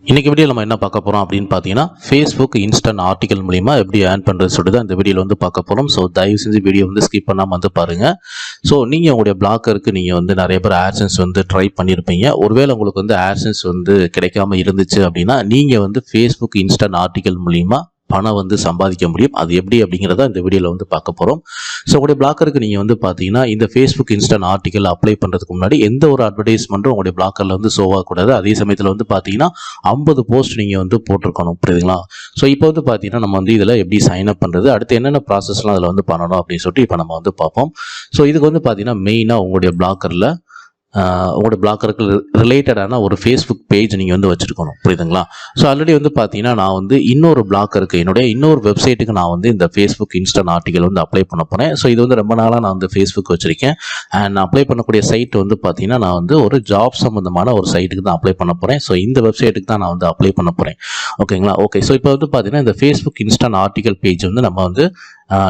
இன்னைக்கு வீடியோ நம்ம என்ன பார்க்க போறோம் அப்படின்னு பார்த்தீங்கன்னா ஃபேஸ்புக் இன்ஸ்டன்ட் ஆர்டிகல் மூலிமா எப்படி ஏர்ன் பண்ணுறது சொல்லிட்டு தான் இந்த வீடியோவில் வந்து பார்க்க போகிறோம். ஸோ தயவு செஞ்சு வீடியோ வந்து ஸ்கிப் பண்ணாமல் வந்து பாருங்கள். ஸோ நீங்கள் உங்களுடைய பிளாக்கருக்கு நீங்கள் வந்து நிறைய பேர் ஆட்சன்ஸ் வந்து ட்ரை பண்ணியிருப்பீங்க. ஒருவேளை உங்களுக்கு வந்து ஆட்சன்ஸ் வந்து கிடைக்காம இருந்துச்சு அப்படின்னா நீங்கள் வந்து ஃபேஸ்புக் இன்ஸ்டன்ட் ஆர்டிகல் மூலிமா பணம் வந்து சம்பாதிக்க முடியும். அது எப்படி அப்படிங்கிறத இந்த வீடியோவில் வந்து பார்க்க போகிறோம். ஸோ உங்களுடைய பிளாக்கருக்கு நீங்கள் வந்து பார்த்தீங்கன்னா இந்த ஃபேஸ்புக் இன்ஸ்டன்ட் ஆர்டிகல் அப்ளை பண்ணுறதுக்கு முன்னாடி எந்த ஒரு அட்வர்டைஸ்மெண்ட்டும் உங்களுடைய பிளாக்கரில் வந்து ஷோ ஆகக்கூடாது. அதே சமயத்தில் வந்து பார்த்தீங்கன்னா 50 போஸ்ட் நீங்கள் வந்து போட்டிருக்கணும், புரியுதுங்களா? ஸோ இப்போ வந்து பார்த்தீங்கன்னா நம்ம வந்து இதில் எப்படி சைன் அப் பண்ணுறது, அடுத்து என்னென்ன ப்ராசஸ்லாம் அதில் வந்து பண்ணணும் அப்படின்னு சொல்லிட்டு இப்போ நம்ம வந்து பார்ப்போம். ஸோ இதுக்கு வந்து பார்த்தீங்கன்னா மெயினாக உங்களுடைய பிளாக்கரில் உங்களோட பிளாக்கருக்கு ரிலேட்டடான ஒரு ஃபேஸ்புக் பேஜ் நீங்கள் வந்து வச்சுருக்கணும், புரியுதுங்களா? ஸோ ஆல்ரெடி வந்து பார்த்தீங்கன்னா நான் வந்து இன்னொரு பிளாக்கருக்கு என்னுடைய இன்னொரு வெப்சைட்டுக்கு நான் வந்து இந்த ஃபேஸ்புக் இன்ஸ்டன்ட் ஆர்டிகல் வந்து அப்ளை பண்ண போகிறேன். ஸோ இது வந்து ரொம்ப நாளாக நான் வந்து ஃபேஸ்புக் வச்சுருக்கேன். அண்ட் நான் அப்ளை பண்ணக்கூடிய சைட் வந்து பார்த்தீங்கன்னா நான் வந்து ஒரு ஜாப் சம்மந்தமான ஒரு சைட்டுக்கு தான் அப்ளை பண்ண போகிறேன். ஸோ இந்த வெப்சைட்டுக்கு தான் நான் வந்து அப்ளை பண்ண போகிறேன், ஓகேங்களா? ஓகே, ஸோ இப்போ வந்து பார்த்தீங்கன்னா இந்த ஃபேஸ்புக் இன்ஸ்டன்ட் ஆர்டிகல் பேஜ் வந்து நம்ம வந்து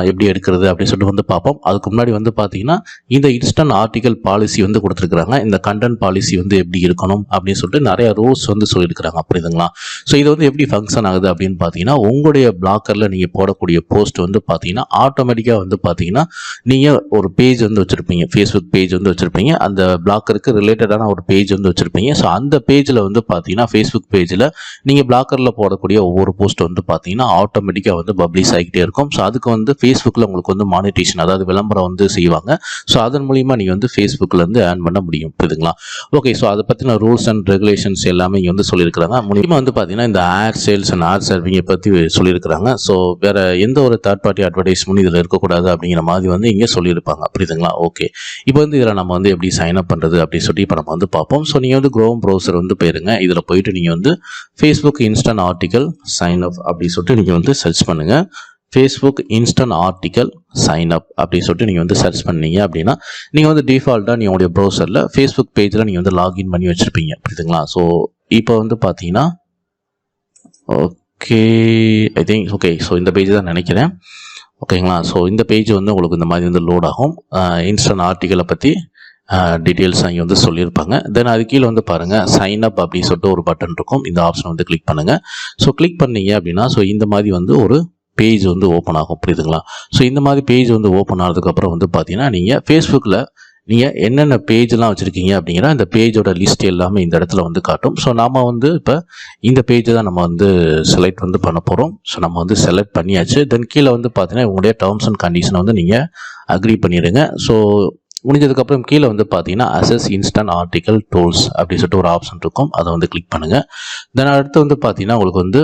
எப்படி எடுக்கிறது அப்படின்னு சொல்லிட்டு வந்து பார்ப்போம். அதுக்கு முன்னாடி வந்து பார்த்தீங்கன்னா இந்த இன்ஸ்டன்ட் ஆர்டிகல் பாலிசி வந்து கொடுத்துருக்குறாங்க. இந்த கண்டென்ட் பாலிசி வந்து எப்படி இருக்கணும் அப்படின்னு சொல்லிட்டு நிறைய ரூல்ஸ் வந்து சொல்லியிருக்கிறாங்க, புரியுதுங்களா? ஸோ இது வந்து எப்படி ஃபங்க்ஷன் ஆகுது அப்படின்னு பார்த்தீங்கன்னா உங்களுடைய பிளாக்கரில் நீங்கள் போடக்கூடிய போஸ்ட் வந்து பார்த்தீங்கன்னா ஆட்டோமேட்டிக்காக வந்து பார்த்தீங்கன்னா நீங்கள் ஒரு பேஜ் வந்து வச்சுருப்பீங்க, ஃபேஸ்புக் பேஜ் வந்து வச்சுருப்பீங்க, அந்த பிளாக்கருக்கு ரிலேட்டடான ஒரு பேஜ் வந்து வச்சுருப்பீங்க. ஸோ அந்த பேஜில் வந்து பார்த்தீங்கன்னா ஃபேஸ்புக் பேஜில் நீங்கள் பிளாக்கரில் போடக்கூடிய ஒவ்வொரு போஸ்ட் வந்து பார்த்தீங்கன்னா ஆட்டோமேட்டிக்காக வந்து பப்ளிஷ் ஆகிட்டே இருக்கும். ஸோ அதுக்கு வந்து ஃபேஸ்புக்கில் உங்களுக்கு வந்து மானிட்டேஷன், அதாவது விளம்பரம் வந்து செய்வாங்க. ஸோ அதன் மூலிமா நீங்கள் வந்து ஃபேஸ்புக்கில் இருந்து ஏர்ன் பண்ண முடியும், புரியுதுங்களா? ஓகே, ஸோ அதை பற்றின ரூல்ஸ் அண்ட் ரெகுலேஷன்ஸ் எல்லாமே இங்கே வந்து சொல்லியிருக்கிறாங்க. முக்கியமாக வந்து பார்த்தீங்கன்னா இந்த ஆட் சேல்ஸ் அண்ட் ஆட் சர்விங்கை பற்றி சொல்லியிருக்கிறாங்க. ஸோ வேறு எந்த ஒரு தேர்ட் பார்ட்டி அட்வர்டைஸ்மெண்ட் இதில் இருக்கக்கூடாது அப்படிங்கிற மாதிரி வந்து இங்கே சொல்லியிருப்பாங்க, புரியுதுங்களா? ஓகே, இப்போ வந்து இதில் நம்ம வந்து எப்படி சைன் அப் பண்ணுறது அப்படின்னு சொல்லி இப்போ நம்ம வந்து பார்ப்போம். ஸோ நீங்கள் வந்து குரோம் ப்ரௌசர் வந்து போயிருங்க. இதில் போயிட்டு நீங்கள் வந்து Facebook instant article sign up அப்படின்னு சொல்லிட்டு நீங்கள் வந்து சர்ச் பண்ணுங்கள். Facebook instant article sign up அப்படின்னு சொல்லிட்டு நீங்கள் வந்து சர்ச் பண்ணீங்க அப்படின்னா நீங்கள் வந்து டிஃபால்ட்டாக நீங்கள் உங்களுடைய ப்ரௌசரில் ஃபேஸ்புக் பேஜில் நீங்கள் வந்து லாகின் பண்ணி வச்சுருப்பீங்க, புரியுதுங்களா? ஸோ இப்போ வந்து பார்த்தீங்கன்னா okay, I think okay, so இந்த பேஜ் தான் நினைக்கிறேன், ஓகேங்களா? ஸோ இந்த பேஜ் வந்து உங்களுக்கு இந்த மாதிரி வந்து லோட் ஆகும். இன்ஸ்டன்ட் ஆர்டிக்கலை பற்றி டீட்டெயில்ஸ் அங்கே வந்து சொல்லியிருப்பாங்க. தென் அது கீழே வந்து பாருங்கள் சைன் அப் அப்படின்னு சொல்லிட்டு ஒரு பட்டன் இருக்கும். இந்த ஆப்ஷன் வந்து கிளிக் பண்ணுங்கள். ஸோ கிளிக் பண்ணீங்க அப்படின்னா ஸோ இந்த மாதிரி வந்து ஒரு பேஜ் வந்து ஓப்பன் ஆகும், புரியுதுங்களா? ஸோ இந்த மாதிரி பேஜ் வந்து ஓப்பன் ஆனதுக்கப்புறம் வந்து பார்த்தீங்கன்னா நீங்கள் ஃபேஸ்புக்கில் நீங்கள் என்னென்ன பேஜ்லாம் வச்சுருக்கீங்க அப்படிங்கிற அந்த பேஜோட லிஸ்ட் எல்லாமே இந்த இடத்துல வந்து காட்டும். ஸோ நம்ம வந்து இப்போ இந்த பேஜை தான் நம்ம வந்து செலக்ட் வந்து பண்ண போகிறோம். ஸோ நம்ம வந்து செலக்ட் பண்ணியாச்சு. தென் கீழே வந்து பார்த்தீங்கன்னா உங்களுடைய டேர்ம்ஸ் அண்ட் கண்டிஷனை வந்து நீங்கள் அக்ரி பண்ணிடுங்க. ஸோ முடிஞ்சதுக்கப்புறம் கீழே வந்து பார்த்தீங்கன்னா அசஸ் இன்ஸ்டன்ட் ஆர்டிகல் டூல்ஸ் அப்படின்னு சொல்லிட்டு ஒரு ஆப்ஷன் இருக்கும், அதை வந்து கிளிக் பண்ணுங்கள். தென் அடுத்து வந்து பார்த்தீங்கன்னா உங்களுக்கு வந்து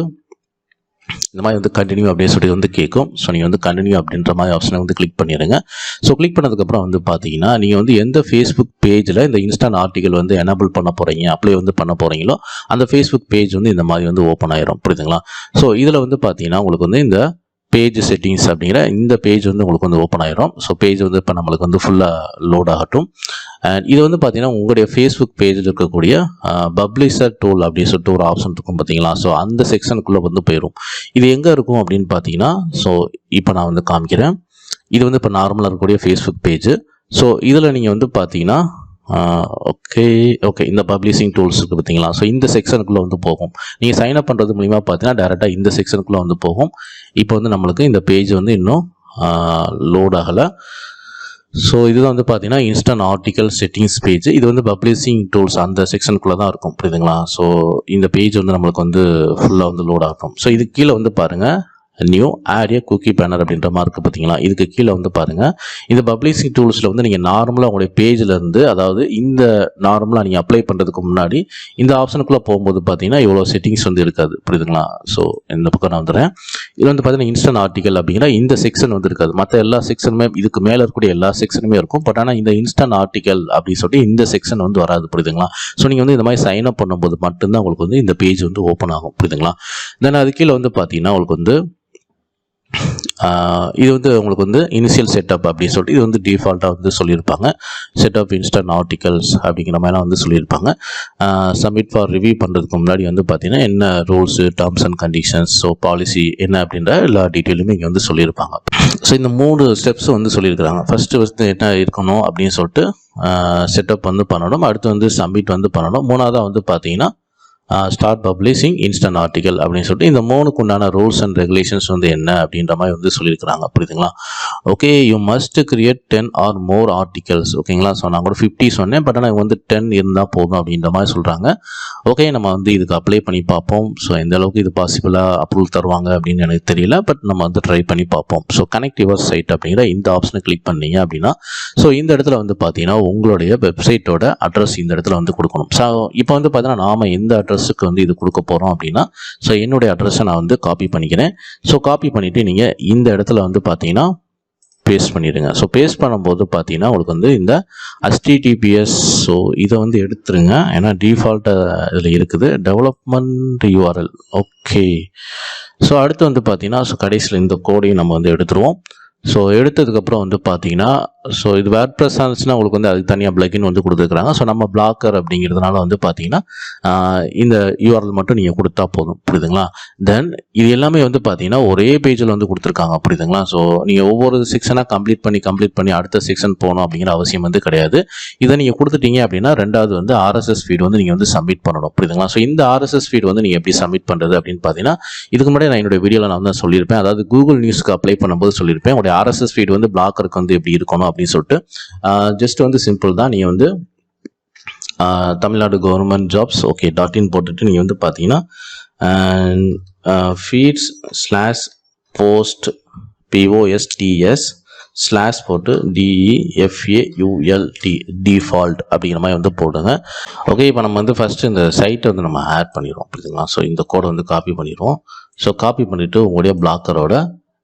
இந்த மாதிரி வந்து கண்டினியூ அப்படின்னு சொல்லி வந்து கேட்கும். ஸோ நீங்கள் வந்து கண்டினியூ அப்படின்ற மாதிரி ஆப்ஷனை வந்து கிளிக் பண்ணிடுங்க. ஸோ கிளிக் பண்ணதுக்கப்புறம் வந்து பார்த்தீங்கன்னா நீங்கள் வந்து எந்த ஃபேஸ்புக் பேஜில் இந்த இன்ஸ்டன்ட் ஆர்டிகல் வந்து எனபிள் பண்ண போகிறீங்க, அப்ளை வந்து பண்ண போகிறீங்களோ அந்த ஃபேஸ்புக் பேஜ் வந்து இந்த மாதிரி வந்து ஓப்பன் ஆயிரும், புரியுதுங்களா? ஸோ இதில் வந்து பார்த்தீங்கன்னா உங்களுக்கு வந்து இந்த பேஜ் செட்டிங்ஸ் அப்படிங்கிற இந்த பேஜ் வந்து உங்களுக்கு வந்து ஓப்பன் ஆயிரும். ஸோ பேஜ் வந்து இப்போ நம்மளுக்கு வந்து ஃபுல்லாக லோட் ஆகட்டும். அண்ட் இது வந்து பார்த்தீங்கன்னா உங்களுடைய ஃபேஸ்புக் பேஜில் இருக்கக்கூடிய பப்ளிஷர் டூல் அப்படின்னு சொல்லிட்டு ஒரு ஆப்ஷன் இருக்கும், பார்த்தீங்களா? ஸோ அந்த செக்ஷனுக்குள்ளே வந்து போயிடும். இது எங்கே இருக்கும் அப்படின்னு பார்த்தீங்கன்னா ஸோ இப்போ நான் வந்து காமிக்கிறேன். இது வந்து இப்போ நார்மலாக இருக்கக்கூடிய ஃபேஸ்புக் பேஜ். ஸோ இதில் நீங்கள் வந்து பார்த்தீங்கன்னா ஓகே இந்த பப்ளிஷிங் டூல்ஸ் இருக்குது, பார்த்தீங்களா? ஸோ இந்த செக்ஷனுக்குள்ளே வந்து போகும். நீங்கள் சைன் அப் பண்ணுறது மூலிமா பார்த்தீங்கன்னா டேரெக்டாக இந்த செக்ஷனுக்குள்ளே வந்து போகும். இப்போ வந்து நம்மளுக்கு இந்த பேஜ் வந்து இன்னும் லோட் ஆகலை. ஸோ இதுதான் வந்து பார்த்தீங்கன்னா இன்ஸ்டன்ட் ஆர்டிகல் செட்டிங்ஸ் பேஜ். இது வந்து பப்ளிஷிங் டூல்ஸ் அந்த செக்ஷனுக்குள்ளே தான் இருக்கும், புரியுதுங்களா? ஸோ இந்த பேஜ் வந்து நம்மளுக்கு வந்து ஃபுல்லாக வந்து லோட் ஆகும். ஸோ இது கீழே வந்து பாருங்கள் நியூ ஆட் ஏ குக்கி பேனர் அப்படின்ற மாதிரி இருக்குது, பார்த்தீங்களா? இதுக்கு கீழே வந்து பாருங்கள் இந்த பப்ளிஷிங் டூல்ஸில் வந்து நீங்கள் நார்மலாக உங்களுடைய பேஜில் இருந்து, அதாவது இந்த நார்மலாக நீங்கள் அப்ளை பண்ணுறதுக்கு முன்னாடி இந்த ஆப்ஷனுக்குள்ளே போகும்போது பார்த்தீங்கன்னா இவ்வளோ செட்டிங்ஸ் வந்து இருக்காது, புரியுதுங்களா? ஸோ இந்த பக்கம் நான் வந்துடுறேன். இது வந்து பார்த்தீங்கன்னா இன்ஸ்டன்ட் ஆர்டிகல் அப்படிங்கிற இந்த செக்ஷன் வந்து இருக்காது. மற்ற எல்லா செக்ஷனுமே இதுக்கு மேலே இருக்கக்கூடிய எல்லா செக்ஷனுமே இருக்கும். பட் ஆனால் இந்த இன்ஸ்டன்ட் ஆர்டிகல் அப்படின்னு சொல்லிட்டு இந்த செக்ஷன் வந்து வராது, புரியுதுங்களா? ஸோ நீங்கள் வந்து இந்த மாதிரி சைன் அப் பண்ணும்போது மட்டும்தான் உங்களுக்கு வந்து இந்த பேஜ் வந்து ஓப்பன் ஆகும், புரியுதுங்களா? தென் அது கீழே வந்து பார்த்தீங்கன்னா உங்களுக்கு வந்து இது வந்து உங்களுக்கு வந்து இனிஷியல் செட்டப் அப்படின்னு சொல்லிட்டு இது வந்து டிஃபால்ட்டாக வந்து சொல்லியிருப்பாங்க. செட்டப் இன்ஸ்டன்ட் ஆர்டிகல்ஸ் அப்படிங்கிற மாதிரிலாம் வந்து சொல்லியிருப்பாங்க. சப்மிட் ஃபார் ரிவ்யூ பண்ணுறதுக்கு முன்னாடி வந்து பார்த்தீங்கன்னா என்ன rules, terms and conditions, so policy என்ன அப்படின்ற எல்லா டீட்டெயிலுமே இங்கே வந்து சொல்லியிருப்பாங்க. ஸோ இந்த 3 ஸ்டெப்ஸ் வந்து சொல்லியிருக்கிறாங்க. ஃபஸ்ட்டு வந்து என்ன இருக்கணும் அப்படின்னு சொல்லிட்டு செட்டப் வந்து பண்ணணும். அடுத்து வந்து சப்மிட் வந்து பண்ணணும். மூணாவதாக வந்து பார்த்தீங்கன்னா ஸ்டார்ட் பப்ளிஷிங் இன்ஸ்டன்ட் ஆர்டிக்கல் அப்படின்னு சொல்லிட்டு இந்த 3க்கு உண்டான ரூல்ஸ் அண்ட் ரெகுலேஷன்ஸ் வந்து என்ன அப்படின்ற மாதிரி வந்து சொல்லியிருக்கிறாங்க. புரியுதுங்களா? Okay, you must create 10 or more articles. ஓகேங்களா? ஸோ நான் கூட 50 சொன்னேன், பட் ஆனால் வந்து 10 இருந்தால் போதும் அப்படின்ற மாதிரி சொல்கிறாங்க. ஓகே, நம்ம வந்து இதுக்கு அப்ளை பண்ணி பார்ப்போம். ஸோ எந்த அளவுக்கு இது பாசிபிளாக அப்ரூவல் தருவாங்க அப்படின்னு எனக்கு தெரியல, பட் நம்ம வந்து ட்ரை பண்ணி பார்ப்போம். ஸோ கனெக்ட் யுவர் சைட் அப்படிங்கிற இந்த ஆப்ஷனை கிளிக் பண்ணீங்க அப்படின்னா, ஸோ இந்த இடத்துல வந்து பார்த்தீங்கன்னா உங்களுடைய வெப்சைட்டோட அட்ரஸ் இந்த இடத்துல வந்து கொடுக்கணும். ஸோ இப்போ வந்து பார்த்தீங்கன்னா நாம் எந்த அட்ரஸுக்கு வந்து இது கொடுக்க போகிறோம் அப்படின்னா, ஸோ என்னுடைய அட்ரஸை நான் வந்து காப்பி பண்ணிக்கிறேன். ஸோ காப்பி பண்ணிவிட்டு நீங்கள் இந்த இடத்துல வந்து பார்த்தீங்கன்னா பேஸ்ட் பண்ணிடுங்க. ஸோ பேஸ்ட் பண்ணும்போது பார்த்தீங்கன்னா உங்களுக்கு வந்து இந்த HTTPS, ஸோ இதை வந்து எடுத்துருங்க, ஏன்னா டிஃபால்ட்டாக இதில் இருக்குது டெவலப்மெண்ட் URL. ஓகே, ஸோ அடுத்து வந்து பார்த்தீங்கன்னா ஸோ கடைசியில் இந்த கோடையும் நம்ம வந்து எடுத்துருவோம். ஸோ எடுத்ததுக்கப்புறம் வந்து பார்த்தீங்கன்னா ஸோ இது வேர்ட்ப்ரெஸ் ஆனிச்சுன்னா உங்களுக்கு வந்து அதுக்கு தனியாக பிளகின் வந்து கொடுத்துருக்குறாங்க. ஸோ நம்ம பிளாக்கர் அப்படிங்கிறதுனால வந்து பார்த்தீங்கன்னா இந்த URL மட்டும் நீங்கள் கொடுத்தா போதும். புரியுதுங்களா? தென் இது எல்லாமே வந்து பார்த்தீங்கன்னா ஒரே பேஜில் வந்து கொடுத்துருக்காங்க. புரியுதுங்களா? ஸோ நீங்கள் ஒவ்வொரு செக்ஷனாக கம்ப்ளீட் பண்ணி அடுத்த செக்ஷன் போகணும் அப்படிங்கிற அவசியம் வந்து கிடையாது. இதை நீங்கள் கொடுத்துட்டீங்க அப்படின்னா ரெண்டாவது வந்து RSS ஃபீட் வந்து நீங்கள் வந்து சப்மிட் பண்ணணும். புரியுதுங்களா? ஸோ இந்த RSS ஃபீட் வந்து நீங்கள் எப்படி சப்மிட் பண்ணுறது அப்படின்னு பார்த்தீங்கன்னா, இதுக்கு முன்னாடி நான் என்னுடைய வீடியோவில் நான் வந்து சொல்லியிருப்பேன். அதாவது கூகுள் நியூஸ்க்கு அப்ளை பண்ணும்போது சொல்லியிருப்பேன், உங்களுடைய RSS ஃபீட் வந்து பிளாக்கருக்கு வந்து எப்படி இருக்கணும் அப்படின்னு சொல்லிட்டு. ஜஸ்ட் வந்து சிம்பிள் தான். நீங்கள் வந்து Tamil Nadu government jobs okay .in போட்டுட்டு நீங்கள் வந்து பார்த்தீங்கன்னா ஃபீட்ஸ் /post POSTS/ போட்டு DEFAULT டிஃபால்ட் அப்படிங்கிற மாதிரி வந்து போடுங்க. ஓகே, இப்போ நம்ம வந்து ஃபஸ்ட்டு இந்த சைட்டை வந்து நம்ம ஆட் பண்ணிடுவோம். புரியுதுங்களா? ஸோ இந்த கோடை வந்து காப்பி பண்ணிடுவோம். ஸோ காப்பி பண்ணிவிட்டு உங்களுடைய பிளாக்கரோட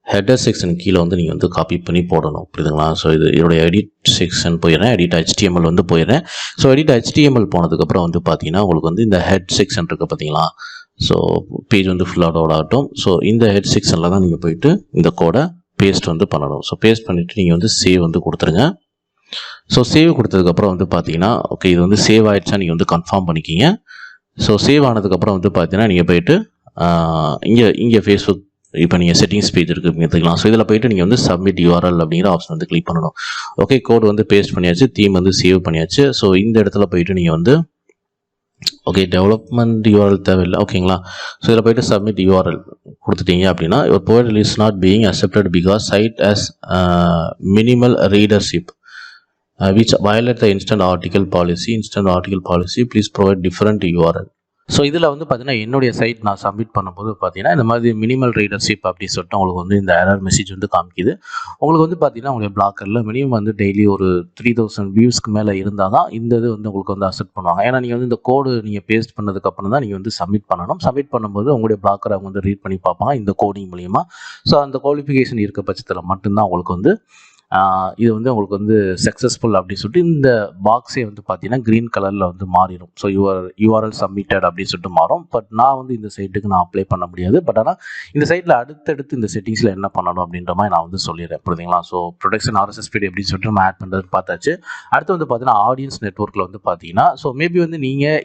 ஹெடர் செக்ஷன் கீழே வந்து நீங்கள் வந்து காப்பி பண்ணி போடணும். புரியுதுங்களா? ஸோ இதோடைய எடிட் செக்ஷன் போயிடுறேன், எடிட் HTML வந்து போயிடுறேன். ஸோ எடிட் HTML போனதுக்கப்புறம் வந்து பார்த்தீங்கன்னா உங்களுக்கு வந்து இந்த ஹெட் செக்ஷன் இருக்குது பார்த்தீங்களா? ஸோ பேஜ் வந்து ஃபுல்லாக லோட் ஆகட்டும். ஸோ இந்த ஹெட் செக்ஷனில் தான் நீங்கள் போயிட்டு இந்த கோடை பேஸ்ட் வந்து பண்ணணும். ஸோ பேஸ்ட் பண்ணிவிட்டு நீங்கள் வந்து சேவ் வந்து கொடுத்துருங்க. ஸோ சேவ் கொடுத்ததுக்கப்புறம் வந்து பார்த்தீங்கன்னா ஓகே இது வந்து சேவ் ஆகிடுச்சா நீங்கள் வந்து கன்ஃபார்ம் பண்ணிக்கிங்க. ஸோ சேவ் ஆனதுக்கப்புறம் வந்து பார்த்தீங்கன்னா நீங்கள் போயிட்டு இங்கே ஃபேஸ்புக் இப்போ நீங்கள் செட்டிங்ஸ் பேஜ் இருக்குது எடுத்துக்கலாம். ஸோ இதில் போய்ட்டு நீங்கள் வந்து சப்மிட் URL அப்படிங்கிற ஆப்ஷன் வந்து கிளிக் பண்ணணும். ஓகே, கோட் வந்து பேஸ்ட் பண்ணியாச்சு, தீம் வந்து சேவ் பண்ணியாச்சு. ஸோ இந்த இடத்துல போய்ட்டு நீங்கள் வந்து ஓகே டெவலப்மெண்ட் URL தேவையில்லை. ஓகேங்களா? ஸோ இதில் போய்ட்டு சப்மிட் URL கொடுத்துட்டீங்க அப்படின்னா your portal is not being accepted because site as minimal readership which violate the instant article policy. Please provide different URL. So இதில் வந்து பார்த்தீங்கன்னா என்னுடைய சைட் நான் சப்மிட் பண்ணும்போது பார்த்தீங்கன்னா இந்த மாதிரி மினிமல் ரீடர்ஷிப் அப்படின்னு சொல்லிட்டு உங்களுக்கு வந்து இந்த எரர் மெசேஜ் வந்து காமிக்குது. உங்களுக்கு வந்து பார்த்தீங்கன்னா உங்களுடைய பிளாக்கரில் மினிமம் வந்து டெய்லி ஒரு 3000 வியூஸ்க்கு மேலே இருந்தால் தான் இந்த இது வந்து உங்களுக்கு வந்து அக்செப்ட் பண்ணுவாங்க. ஏன்னா நீங்கள் வந்து இந்த கோடு நீங்கள் பேஸ்ட் பண்ணதுக்கப்புறம் தான் நீங்கள் வந்து சப்மிட் பண்ணணும். சப்மிட் பண்ணும்போது உங்களுடைய பிளாக்கரை அவங்க வந்து ரீட் பண்ணி பார்ப்பாங்க இந்த கோடிங் மூலிமா. ஸோ அந்த குவாலிஃபிகேஷன் இருக்க பட்சத்தில் மட்டும்தான் உங்களுக்கு வந்து இது வந்து உங்களுக்கு வந்து சக்ஸஸ்ஃபுல் அப்படின்னு சொல்லிட்டு இந்த பாக்ஸே வந்து பார்த்தீங்கன்னா க்ரீன் கலரில் வந்து மாறிடும். ஸோ URL சப்மிட்டட் அப்படின்னு சொல்லிட்டு மாறும். பட் நான் வந்து இந்த சைட்டுக்கு நான் அப்ளை பண்ண முடியாது. பட் ஆனால் இந்த சைட்டில் அடுத்தடுத்து இந்த செட்டிங்ஸில் என்ன பண்ணணும் அப்படின்ற மாதிரி நான் வந்து சொல்லிடுறேன். புரியுதுங்களா? ஸோ ப்ரொடக்ஷன் RSS ஃபீட் அப்படின்னு சொல்லிட்டு நம்ம ஆட் பண்ணுறது பார்த்தாச்சு. அடுத்து வந்து பார்த்தீங்கன்னா ஆடியன்ஸ் நெட்வொர்க்கில் வந்து பார்த்தீங்கன்னா ஸோ மேபி வந்து நீங்கள்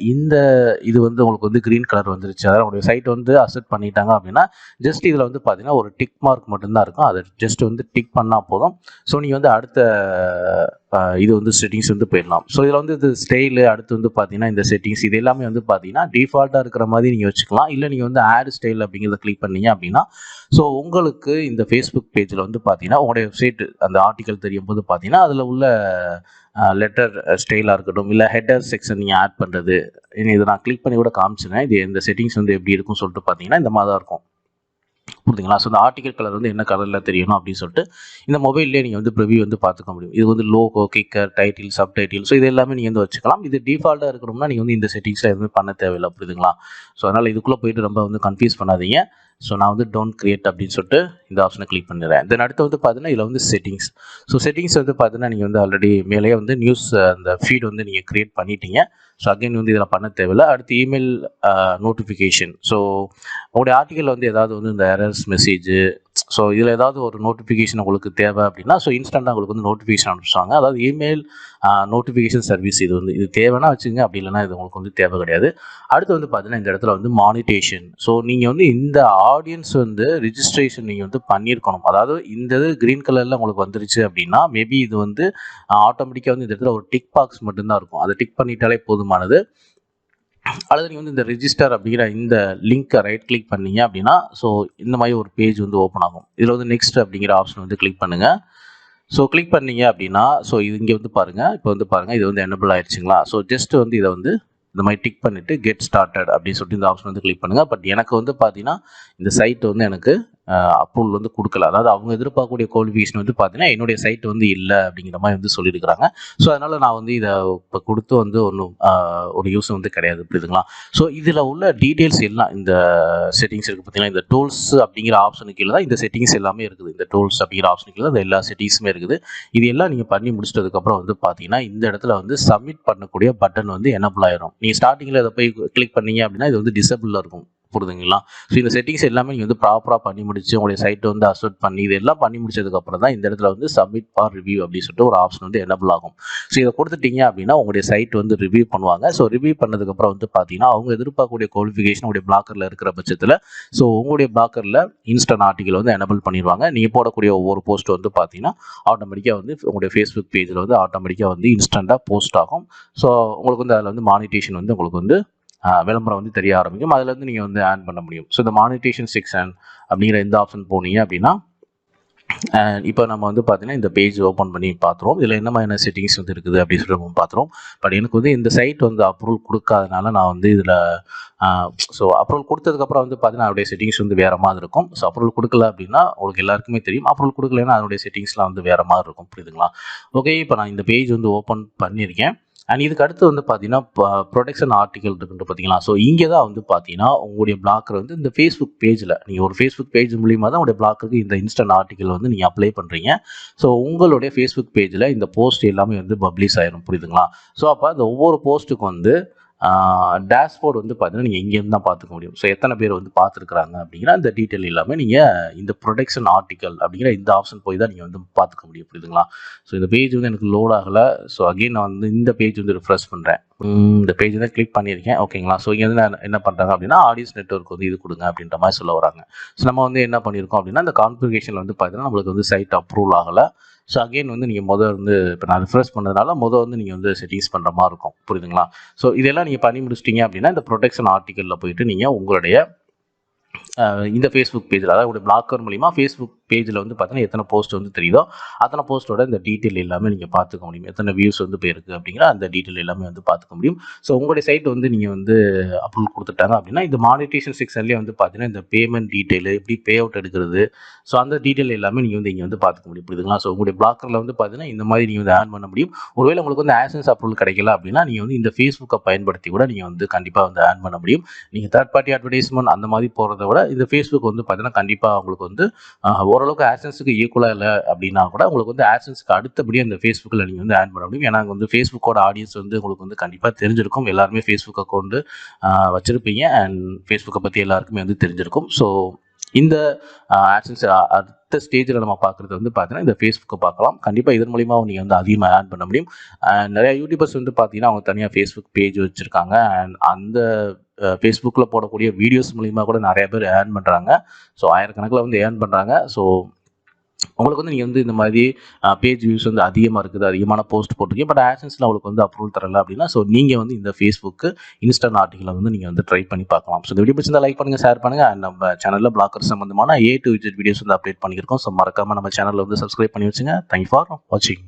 இது வந்து உங்களுக்கு வந்து க்ரீன் கலர் வந்துருச்சு, அதாவது உங்களுடைய சைட் வந்து அக்செப்ட் பண்ணிட்டாங்க அப்படின்னா ஜஸ்ட் இதில் வந்து பார்த்தீங்கன்னா ஒரு டிக் மார்க் மட்டும்தான் இருக்கும். அதை ஜஸ்ட் வந்து டிக் பண்ணால் போதும். ஸோ நீங்கள் வந்து அடுத்த இது வந்து செட்டிங்ஸ் வந்து போயிடலாம். ஸோ இதில் வந்து இது ஸ்டைலு அடுத்து வந்து பார்த்தீங்கன்னா இந்த செட்டிங்ஸ் இது எல்லாமே வந்து பார்த்தீங்கன்னா டிஃபால்ட்டாக இருக்கிற மாதிரி நீங்கள் வச்சுக்கலாம். இல்லை நீங்கள் வந்து ஆட் ஸ்டைல் அப்படிங்கிறத கிளிக் பண்ணீங்க அப்படின்னா ஸோ உங்களுக்கு இந்த ஃபேஸ்புக் பேஜில் வந்து பார்த்தீங்கன்னா உங்களுடைய வெப்சைட் அந்த ஆர்டிக்கல் தெரியும் போது பார்த்தீங்கன்னா அதில் உள்ள லெட்டர் ஸ்டைலாக இருக்கட்டும், இல்லை ஹெட்டர் செக்ஷன் நீங்கள் ஆட் பண்ணுறது, இதை நான் கிளிக் பண்ணி கூட காமிச்சினேன். இது இந்த செட்டிங்ஸ் வந்து எப்படி இருக்கும்னு சொல்லிட்டு பார்த்தீங்கன்னா இந்த மாதிரி தான் இருக்கும். புரியுதுங்களா? ஸோ இந்த ஆர்டிக்கல் கலர் வந்து என்ன கலரில் தெரியணும் அப்படின்னு சொல்லிட்டு இந்த மொபைல்லேயே நீங்கள் வந்து ப்ரிவியூ வந்து பார்த்துக்க முடியும். இது வந்து logo, kicker, title, subtitle, so இது எல்லாமே நீங்கள் வந்து வச்சுக்கலாம். இது டிஃபால்ட்டாக இருக்கணும்னா நீங்கள் வந்து இந்த செட்டிங்ஸில் எதுவுமே பண்ண தேவையில்லை. புரியுதுங்களா? ஸோ அதனால் இதுக்குள்ளே போயிட்டு ரொம்ப வந்து கன்ஃபியூஸ் பண்ணாதீங்க. ஸோ நான் வந்து டோன்ட் கிரியேட் அப்படின்னு சொல்லிட்டு இந்த ஆப்ஷனை கிளிக் பண்ணிடுறேன். தென் அடுத்து வந்து பார்த்தீங்கன்னா இதில் வந்து செட்டிங்ஸ். ஸோ செட்டிங்ஸ் வந்து பார்த்தீங்கன்னா நீங்கள் வந்து ஆல்ரெடி மேலேயே வந்து நியூஸ் அந்த ஃபீட் வந்து நீங்கள் கிரியேட் பண்ணிட்டீங்க. ஸோ அகைன் வந்து இதில் பண்ண தேவையில்லை. அடுத்து இமெயில் நோட்டிஃபிகேஷன். ஸோ உங்களுடைய ஆர்டிக்கலில் வந்து ஏதாவது வந்து இந்த எரர்ஸ் மெசேஜு ஸோ இதில் ஏதாவது ஒரு நோட்டிஃபிகேஷன் உங்களுக்கு தேவை அப்படின்னா ஸோ இன்ஸ்டண்ட்டாக உங்களுக்கு வந்து நோட்டிஃபிகேஷன் அனுப்பிச்சாங்க. அதாவது இமெயில் நோட்டிஃபிகேஷன் சர்வீஸ் இது தேவைன்னா வச்சுங்க, அப்படி இல்லைனா இது உங்களுக்கு வந்து தேவை கிடையாது. அடுத்து வந்து பார்த்தீங்கன்னா இந்த இடத்துல வந்து மானிட்டேஷன். ஸோ நீங்கள் வந்து இந்த ஆடியன்ஸ் வந்து ரிஜிஸ்ட்ரேஷன் நீங்கள் வந்து பண்ணியிருக்கணும். அதாவது இந்த இது க்ரீன் கலரில் உங்களுக்கு வந்துருச்சு அப்படின்னா மேபி இது வந்து ஆட்டோமேட்டிக்காக வந்து இந்த இடத்துல ஒரு டிக் பாக்ஸ் மட்டும்தான் இருக்கும். அதை டிக் பண்ணிட்டாலே போதுமானது. அல்லது நீங்கள் வந்து இந்த ரெஜிஸ்டர் அப்படிங்கிற இந்த லிங்க்கை ரைட் கிளிக் பண்ணீங்க அப்படின்னா ஸோ இந்த மாதிரி ஒரு பேஜ் வந்து ஓப்பன் ஆகும். இதில் வந்து நெக்ஸ்ட் அப்படிங்கிற ஆப்ஷன் வந்து கிளிக் பண்ணுங்கள். ஸோ கிளிக் பண்ணீங்க அப்படின்னா ஸோ இது இங்கே வந்து பாருங்கள், இப்போ வந்து பாருங்கள் இது வந்து எனபிள் ஆயிடுச்சுங்களா. ஸோ ஜஸ்ட் வந்து இதை வந்து இந்த மாதிரி டிக் பண்ணிவிட்டு கெட் ஸ்டார்டட் அப்படின்னு சொல்லிட்டு இந்த ஆப்ஷன் வந்து கிளிக் பண்ணுங்கள். பட் எனக்கு வந்து பார்த்தீங்கன்னா இந்த சைட் வந்து எனக்கு அப்ரூவல் வந்து கொடுக்கல. அதாவது அவங்க எதிர்பார்க்கக்கூடிய குவாலிஃபிகேஷன் வந்து பார்த்தீங்கன்னா என்னுடைய சைட் வந்து இல்லை அப்படிங்கிற மாதிரி வந்து சொல்லியிருக்கிறாங்க. ஸோ அதனால் நான் வந்து இதை இப்போ கொடுத்து வந்து ஒன்றும் ஒரு யூஸ் வந்து கிடையாது, புரியுதுங்களா. ஸோ இதில் உள்ள டீட்டெயில்ஸ் எல்லாம் இந்த செட்டிங்ஸ் இருக்குது பார்த்தீங்கன்னா, இந்த டூல்ஸ் அப்படிங்கிற ஆப்ஷனுக்கு கீழே தான் இந்த செட்டிங்ஸ் எல்லாமே இருக்குது. இந்த டூல்ஸ் அப்படிங்கிற ஆப்ஷனுக்கு கீழே எல்லா செட்டிங்ஸுமே இருக்குது. இது எல்லாம் நீங்கள் பண்ணி முடிச்சிட்டதுக்கப்புறம் வந்து பார்த்தீங்கன்னா இந்த இடத்துல வந்து சப்மிட் பண்ணக்கூடிய பட்டன் வந்து எனபிள் ஆயிரும். நீங்கள் ஸ்டார்டிங்கில் இதை போய் கிளிக் பண்ணீங்க அப்படின்னா இது வந்து டிசபிளில் இருக்கும், புரியுதுங்களா. ஸோ இந்த செட்டிங்ஸ் எல்லாமே நீங்கள் வந்து ப்ராப்பராக பண்ணி முடிச்சு உங்களுடைய சைட்டை வந்து அசெப்ட் பண்ணி இது எல்லாம் பண்ணி முடிச்சதுக்கப்புறம் தான் இந்த இடத்துல வந்து சப்மிட் ஃபார் ரிவ்யூ அப்படின்னு சொல்லிட்டு ஒரு ஆப்ஷன் வந்து எனபிள் ஆகும். ஸோ இதை கொடுத்துட்டீங்க அப்படின்னா உங்களுடைய சைட் வந்து ரிவ்யூ பண்ணுவாங்க. ஸோ ரிவ்யூ பண்ணதுக்கப்புறம் வந்து பார்த்தீங்கன்னா அவங்க எதிர்பார்க்கக்கூடிய குவாலிஃபிகேஷன் உங்களுடைய பிளாக்கரில் இருக்கிற பட்சத்தில் ஸோ உங்களுடைய பிளாக்கரில் இன்ஸ்டன்ட் ஆர்டிகல் வந்து எனபிள் பண்ணிடுவாங்க. நீங்கள் போடக்கூடிய ஒவ்வொரு போஸ்ட் வந்து பார்த்தீங்கன்னா ஆட்டோமேட்டிக்காக வந்து உங்களுடைய ஃபேஸ்புக் பேஜில் வந்து ஆட்டோமேட்டிக்காக வந்து இன்ஸ்டண்ட்டாக போஸ்ட் ஆகும். ஸோ உங்களுக்கு வந்து அதில் வந்து மானிட்டேஷன் வந்து உங்களுக்கு வந்து விளம்பரம் வந்து தெரிய ஆரம்பிக்கும். அதில் வந்து நீங்கள் வந்து ஆட் பண்ண முடியும். ஸோ இந்த மானிட்டேஷன் செக்ஷன் அப்படிங்கிற இந்த ஆப்ஷன் போனீங்க அப்படின்னா இப்போ நம்ம வந்து பார்த்தீங்கன்னா இந்த பேஜ் ஓப்பன் பண்ணி பார்த்துருவோம். இதில் என்ன மாதிரியான செட்டிங்ஸ் வந்து இருக்குது அப்படின்னு சொல்லிட்டு நம்ம பார்த்துருவோம். பட் எனக்கு வந்து இந்த சைட் வந்து அப்ரூவல் கொடுக்காதனால நான் வந்து இதில் ஸோ அப்ரூவல் கொடுத்ததுக்கப்புறம் வந்து பார்த்தீங்கன்னா அதோடைய செட்டிங்ஸ் வந்து வேறு மாதிரி இருக்கும். ஸோ அப்ரூவல் கொடுக்கல அப்படின்னா உங்களுக்கு எல்லாருக்குமே தெரியும். அப்ரூவல் கொடுக்கலன்னா அதனுடைய செட்டிங்ஸ்லாம் வந்து வேறு மாதிரி இருக்கும், புரியுதுங்களா. ஓகே, இப்போ நான் இந்த பேஜ் வந்து ஓப்பன் பண்ணியிருக்கேன். அண்ட் இதுக்கு அடுத்து வந்து பார்த்தீங்கன்னா ப்ரொடெக்ஷன் ஆர்டிகல் இருக்குன்ட்டு பார்த்தீங்களா. ஸோ இங்கே தான் வந்து பார்த்தீங்கன்னா உங்களுடைய பிளாக்கர் வந்து இந்த ஃபேஸ்புக் பேஜில் நீங்கள் ஒரு ஃபேஸ்புக் பேஜ் மூலியமாக தான் உங்களுடைய பிளாக்கருக்கு இந்த இன்ஸ்டன்ட் ஆர்டிகல் வந்து நீங்கள் அப்ளை பண்ணுறீங்க. ஸோ உங்களுடைய ஃபேஸ்புக் பேஜில் இந்த போஸ்ட் எல்லாமே வந்து பப்ளிஷ் ஆயிரும், புரியுதுங்களா. ஸோ அப்போ இந்த ஒவ்வொரு போஸ்ட்டுக்கு வந்து டேஷ்போர்டு வந்து பார்த்தீங்கன்னா நீங்கள் இங்கேருந்து தான் பார்த்துக்க முடியும். ஸோ எத்தனை பேர் வந்து பார்த்துருக்குறாங்க அப்படிங்கிற அந்த டீட்டெயில் எல்லாமே நீங்கள் இந்த ப்ரொடெக்ஷன் ஆர்டிகல் அப்படிங்கிற இந்த ஆப்ஷன் போய் தான் நீங்கள் வந்து பார்த்துக்க முடியும், புரியுதுங்களா. ஸோ இந்த பேஜ் வந்து எனக்கு லோட் ஆகலை. ஸோ அகெயின் நான் வந்து இந்த பேஜ் வந்து ரிஃப்ரெஷ் பண்ணுறேன். இந்த பேஜ் தான் கிளிக் பண்ணியிருக்கேன், ஓகேங்களா. ஸோ இங்கே வந்து நான் என்ன பண்ணுறாங்க அப்படின்னா ஆடியன்ஸ் நெட்வொர்க் வந்து இது கொடுங்க அப்படின்ற மாதிரி சொல்ல வராங்க. ஸோ நம்ம வந்து என்ன பண்ணியிருக்கோம் அப்படின்னா இந்த கான்ஃபிகரேஷனில் வந்து பார்த்தீங்கன்னா நம்மளுக்கு வந்து சைட் அப்ரூவல் ஆகலை. ஸோ அகெயின் வந்து நீங்கள் வந்து இப்போ நான் ரிஃப்ரெஷ் பண்ணதுனால வந்து நீங்கள் வந்து செட்டிங்ஸ் பண்ணுற மாதிரி இருக்கும், புரியுதுங்களா. ஸோ இதெல்லாம் நீங்கள் பண்ணி முடிச்சிட்டிங்க அப்படின்னா இந்த ப்ரொடெக்ஷன் ஆர்டிக்கலில் போயிட்டு நீங்கள் உங்களுடைய இந்த ஃபேஸ்புக் பேஜில் அதாவது பிளாக்கர் மூலிமா ஃபேஸ்புக் பேஜில் வந்து பார்த்தீங்கன்னா எத்தனை போஸ்ட் வந்து தெரியுதோ அத்தனை போஸ்ட்டோட இந்த டீட்டெயில் எல்லாமே நீங்கள் பார்த்துக்க முடியும். எத்தனை வியூஸ் வந்து போயிருக்கு அப்படிங்கிற அந்த டீட்டெயில் எல்லாமே வந்து பார்த்துக்க முடியும். ஸோ உங்களுடைய சைட் வந்து நீங்கள் வந்து அப்ரூவல் கொடுத்துட்டாங்க அப்படின்னா இந்த மானிட்டேஷன் செக்ஷன்லேயே வந்து பார்த்தீங்கன்னா இந்த பேமெண்ட் டீட்டெயில் எப்படி பே அவுட் எடுக்கிறது ஸோ அந்த டீட்டெயில் எல்லாமே நீங்கள் வந்து இங்கே வந்து பார்த்துக்க முடியும், புரியுதுங்களா. ஸோ உங்களுடைய பிளாக்கரில் வந்து பார்த்தீங்கன்னா இந்த மாதிரி நீங்கள் வந்து ஆட் பண்ண முடியும். ஒருவேளை உங்களுக்கு வந்து ஆட்சன்ஸ் அப்ரூவல் கிடைக்கல அப்படின்னா நீங்கள் வந்து இந்த ஃபேஸ்புக்கை பயன்படுத்தி கூட நீங்கள் வந்து கண்டிப்பாக வந்து ஆட் பண்ண முடியும். நீங்கள் தேர்ட் பார்ட்டி அட்வர்டைஸ்மெண்ட் அந்த மாதிரி போகிறத விட இந்த ஃபேஸ்புக் வந்து பார்த்தீங்கன்னா கண்டிப்பாக உங்களுக்கு வந்து ஓரளவுக்கு ஆட்சன்ஸுக்கு ஈக்குவலாக இல்லை அப்படின்னா கூட உங்களுக்கு வந்து ஆட்சன்ஸுக்கு அடுத்தபடியாக இந்த ஃபேஸ்புக்கில் நீங்கள் வந்து ஆட் பண்ண முடியும். ஏன்னா வந்து ஃபேஸ்புக்கோட ஆடியன்ஸ் வந்து உங்களுக்கு வந்து கண்டிப்பாக தெரிஞ்சிருக்கும். எல்லாருமே ஃபேஸ்புக் அக்கௌண்ட் வச்சுருப்பீங்க அண்ட் ஃபேஸ்புக்கை பற்றி எல்லாருக்குமே வந்து தெரிஞ்சிருக்கும். ஸோ இந்த ஆட்சன்ஸ் அடுத்த ஸ்டேஜில் நம்ம பார்க்குறது வந்து பார்த்தீங்கன்னா இந்த ஃபேஸ்புக்கை பார்க்கலாம். கண்டிப்பாக இதன் மூலிமா நீங்கள் வந்து அதிகமாக ஆட் பண்ண முடியும். நிறையா யூடியூபர்ஸ் வந்து பார்த்தீங்கன்னா அவங்க தனியாக ஃபேஸ்புக் பேஜ் வச்சுருக்காங்க அண்ட் அந்த ஃபேஸ்புக்கில் போடக்கூடிய வீடியோஸ் மூலிமா கூட நிறைய பேர் ஏர்ன் பண்ணுறாங்க. ஸோ ஆயிரக்கணக்கில் வந்து ஏர்ன் பண்ணுறாங்க. ஸோ உங்களுக்கு வந்து நீங்கள் வந்து இந்த மாதிரி பேஜ் வியூஸ் வந்து அதிகமாக இருக்குது, அதிகமான போஸ்ட் போட்டிருக்கீங்க, பட் ஆட்சன்ஸில் உங்களுக்கு வந்து அப்ரூவல் தரல அப்படின்னா ஸோ நீங்கள் வந்து இந்த ஃபேஸ்புக்கு இன்ஸ்டன்ட் ஆர்டிகலை வந்து நீங்கள் வந்து ட்ரை பண்ணி பார்க்கலாம். ஸோ இந்த வீடியோ பிடிச்சிருந்தா லைக் பண்ணுங்கள், ஷேர் பண்ணுங்கள் அண்ட் நம்ம சேனலில் பிளாக்கர் சம்மந்தமான A to Z வீடியோஸ் வந்து அப்டேட் பண்ணியிருக்கோம். ஸோ மறக்காமல் நம்ம சேனலில் வந்து சப்ஸ்கிரைப் பண்ணி வச்சுங்க. தேங்க்யூ ஃபார் வாட்சிங்.